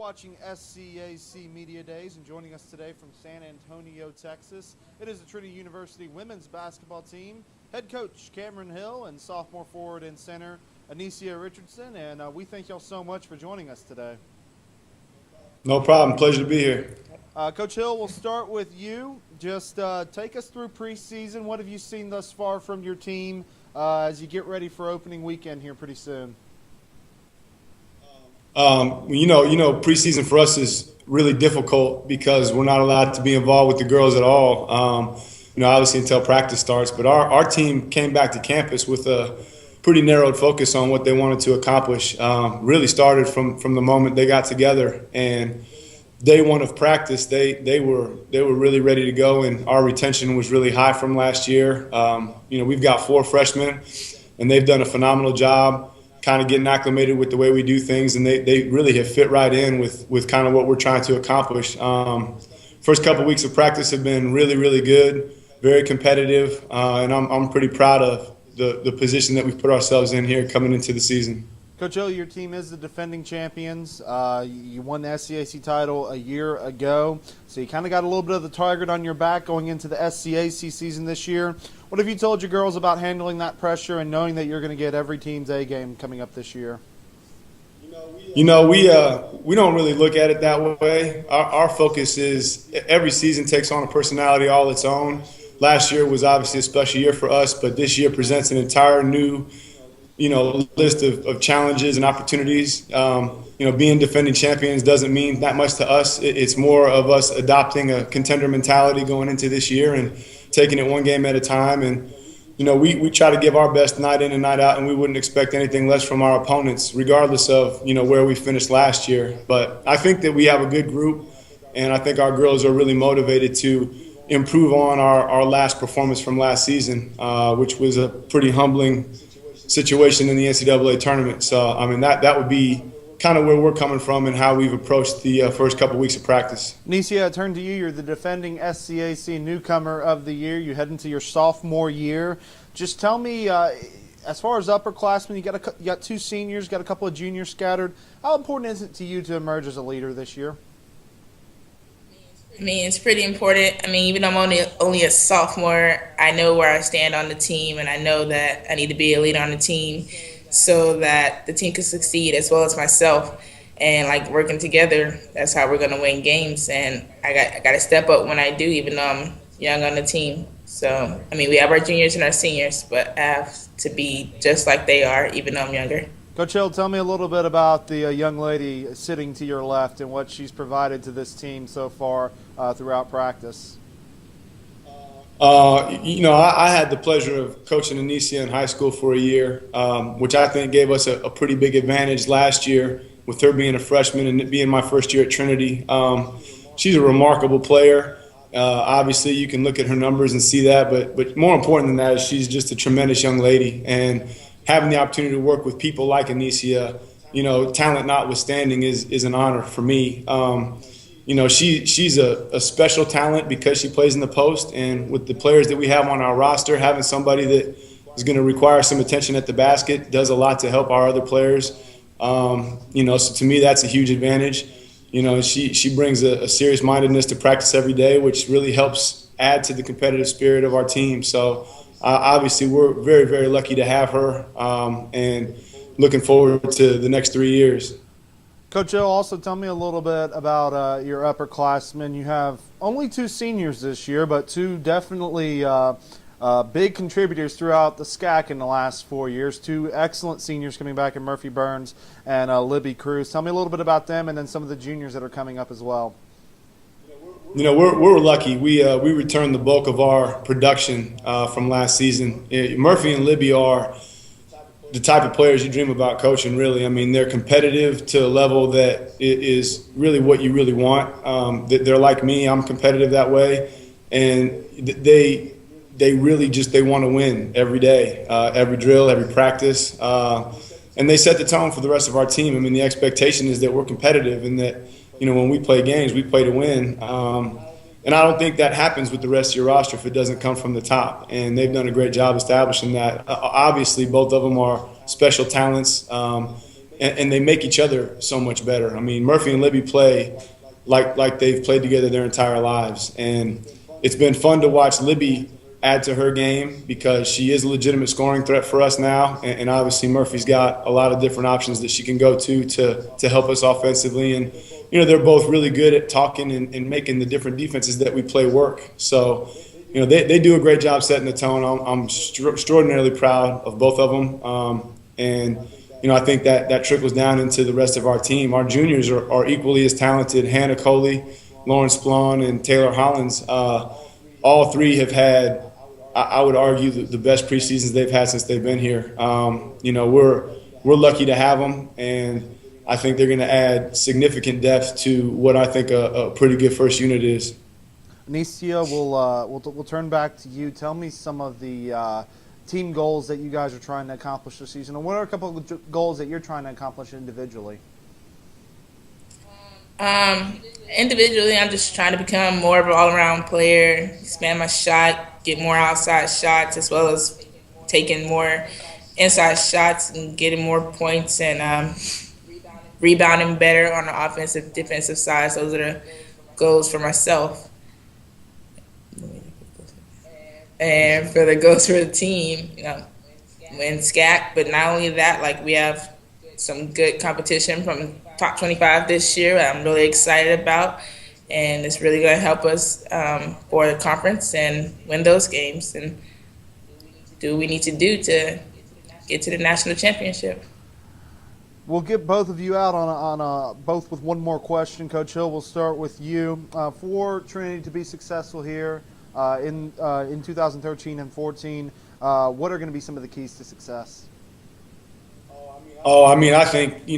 watching SCAC Media Days, and joining us today from San Antonio, Texas, it is the Trinity University women's basketball team, head coach Cameron Hill and sophomore forward and center Anecia Richardson, and we thank y'all so much for joining us today. No problem. Pleasure to be here. Coach Hill, we'll start with you. Just take us through preseason. What have you seen thus far from your team as you get ready for opening weekend here pretty soon? Preseason for us is really difficult because we're not allowed to be involved with the girls at all. Obviously until practice starts. But our team came back to campus with a pretty narrowed focus on what they wanted to accomplish. Really started from the moment they got together, and day one of practice, they were really ready to go, and our retention was really high from last year. We've got 4 freshmen, and they've done a phenomenal job kind of getting acclimated with the way we do things, and they really have fit right in with kind of what we're trying to accomplish. First couple weeks of practice have been really, really good, very competitive, and I'm pretty proud of the position that we've put ourselves in here coming into the season. Coach Hill, your team is the defending champions. You won the SCAC title a year ago, so you kind of got a little bit of the target on your back going into the SCAC season this year. What have you told your girls about handling that pressure and knowing that you're going to get every team's A game coming up this year? We don't really look at it that way. Our focus is every season takes on a personality all its own. Last year was obviously a special year for us, but this year presents an entire new list of challenges and opportunities. Being defending champions doesn't mean that much to us. It's more of us adopting a contender mentality going into this year and taking it one game at a time. And, we try to give our best night in and night out, and we wouldn't expect anything less from our opponents, regardless of, where we finished last year. But I think that we have a good group, and I think our girls are really motivated to improve on our last performance from last season, which was a pretty humbling situation in the NCAA tournament. So, that would be kind of where we're coming from and how we've approached the first couple weeks of practice. Anecia, I turn to you. You're the defending SCAC newcomer of the year. You head into your sophomore year. Just tell me, as far as upperclassmen, you got 2 seniors, got a couple of juniors scattered. How important is it to you to emerge as a leader this year? It's pretty important. Even though I'm only a sophomore, I know where I stand on the team, and I know that I need to be a leader on the team so that the team can succeed as well as myself. And working together, that's how we're gonna win games. And I got to step up when I do, even though I'm young on the team. So we have our juniors and our seniors, but I have to be just like they are, even though I'm younger. Coach Hill, tell me a little bit about the young lady sitting to your left and what she's provided to this team so far throughout practice. I had the pleasure of coaching Anecia in high school for a year, which I think gave us a pretty big advantage last year with her being a freshman and it being my first year at Trinity. She's a remarkable player. Obviously, you can look at her numbers and see that, but more important than that is she's just a tremendous young lady. And having the opportunity to work with people like Anecia, talent notwithstanding, is an honor for me. She's a special talent because she plays in the post, and with the players that we have on our roster, having somebody that is going to require some attention at the basket does a lot to help our other players. So to me, that's a huge advantage. She brings a serious mindedness to practice every day, which really helps add to the competitive spirit of our team. So obviously, we're very, very lucky to have her, and looking forward to the next 3 years. Coach Hill, also tell me a little bit about your upperclassmen. You have only 2 seniors this year, but 2 definitely big contributors throughout the SCAC in the last 4 years. 2 excellent seniors coming back in Murphy Burns and Libby Cruz. Tell me a little bit about them and then some of the juniors that are coming up as well. We're lucky. We returned the bulk of our production from last season. Murphy and Libby are the type of players you dream about coaching, really. They're competitive to a level that is really what you really want. They're like me. I'm competitive that way. And they really they want to win every day, every drill, every practice. And they set the tone for the rest of our team. The expectation is that we're competitive and that, when we play games, we play to win. And I don't think that happens with the rest of your roster if it doesn't come from the top. And they've done a great job establishing that. Obviously, both of them are special talents. and they make each other so much better. I mean, Murphy and Libby play like they've played together their entire lives, and it's been fun to watch Libby add to her game because she is a legitimate scoring threat for us now, and obviously Murphy's got a lot of different options that she can go to help us offensively. And they're both really good at talking and making the different defenses that we play work. So they do a great job setting the tone. I'm extraordinarily proud of both of them, and I think that trickles down into the rest of our team. Our juniors are equally as talented. Hannah Coley, Lauren Splon, and Taylor Hollins. All three have had, I would argue, the best preseasons they've had since they've been here. We're lucky to have them, and I think they're going to add significant depth to what I think a pretty good first unit is. Anecia, we'll turn back to you. Tell me some of the team goals that you guys are trying to accomplish this season, and what are a couple of goals that you're trying to accomplish individually? Individually, I'm just trying to become more of an all-around player, expand my shot, get more outside shots, as well as taking more inside shots and getting more points and rebounding better on the offensive, defensive side. So those are the goals for myself. And for the goals for the team, win SCAC. But not only that, we have some good competition from top 25 this year I'm really excited about, and it's really going to help us for the conference and win those games and do what we need to do to get to the national championship. We'll get both of you out on both with one more question. Coach Hill, we'll start with you. For Trinity to be successful here in 2013 and 14, what are going to be some of the keys to success? I think,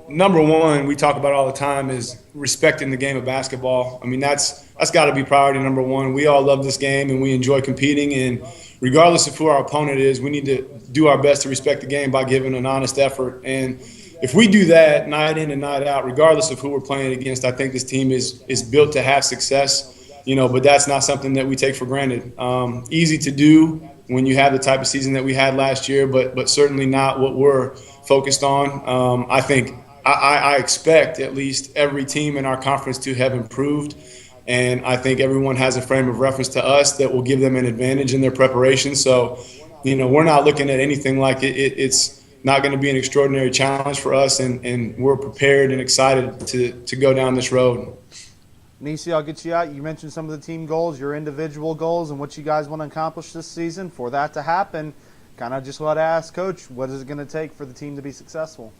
number one, we talk about all the time is respecting the game of basketball. I mean, that's got to be priority number one. We all love this game and we enjoy competing, and regardless of who our opponent is, we need to do our best to respect the game by giving an honest effort. And if we do that night in and night out, regardless of who we're playing against, I think this team is built to have success, but that's not something that we take for granted. Easy to do when you have the type of season that we had last year, but certainly not what we're focused on. I think I expect at least every team in our conference to have improved, and I think everyone has a frame of reference to us that will give them an advantage in their preparation. So, we're not looking at anything like it's not going to be an extraordinary challenge for us, and we're prepared and excited to go down this road. Anecia, I'll get you out. You mentioned some of the team goals, your individual goals, and what you guys want to accomplish this season. For that to happen, kind of just want to ask Coach, what is it going to take for the team to be successful?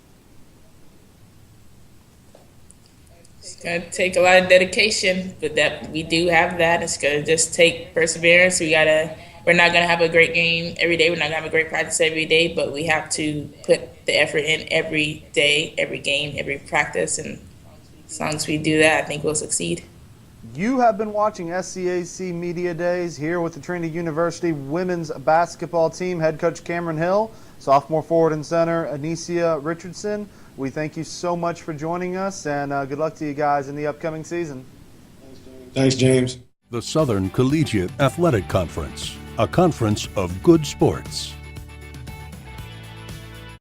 It's going to take a lot of dedication, but that we do have that. It's going to just take perseverance. We're not going to have a great game every day. We're not going to have a great practice every day, but we have to put the effort in every day, every game, every practice, and as long as we do that, I think we'll succeed. You have been watching SCAC Media Days here with the Trinity University women's basketball team. Head coach Cameron Hill, sophomore forward and center Anecia Richardson. We thank you so much for joining us, and good luck to you guys in the upcoming season. Thanks, James. The Southern Collegiate Athletic Conference, a conference of good sports.